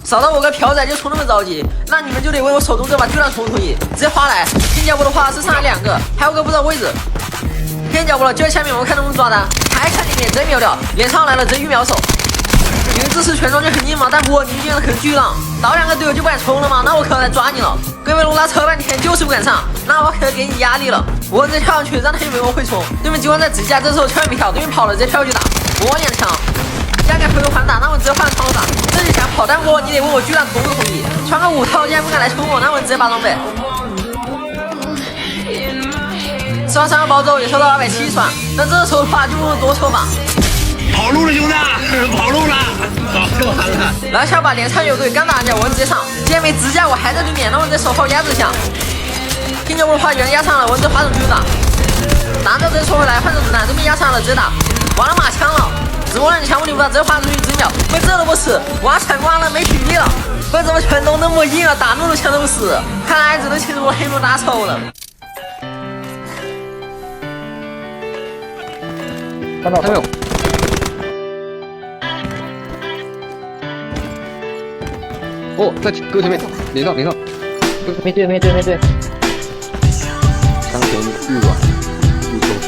扫到我个飘仔就出那么着急，那你们就得为我手中这把巨大冲突椅直接划来。听脚步的话是上来2个，还有个不知道位置。听脚步了，就在下面，我看能不能抓他。还看你脸真秒掉，脸上来了真鱼秒手。你们支持全装就很硬嘛，但我你竟然很巨浪，倒2个队友就不敢冲了吗？那我可来抓你了。各位龙拉扯半天就是不敢上，那我可给你压力了。我直接跳上去，让他以为我会冲。对面机关在直架，这时候千万别跳，对面跑了直接跳过去打。我2枪，压根回头还打，那我直接换超打。这就想跑，但我你得问我巨浪同不同意？穿个5套竟然不敢来冲我，那我直接拔装备。吃完3个包之后也收到270钻，那这时候的话就不如多抽吧。跑路了，兄弟，跑路了，跑完了。然后下把连上友队刚打架，我直接上，既然没直架，我还在对面，那我直接手炮压制下。听脚步的话，有人压上了，我直接滑手去打，打着直接抽回来，换成子弹，对面压上了，直接打，完了马枪了，直播2枪我领不到，直接滑出去直接秒，被这都不死，挖铲光了没体力了，为什么全都那么硬啊？打那么枪都不死，看来只能请我黑幕打手了。看到没有？哦，在哥前面，连上，没对，枪球预软，预抽。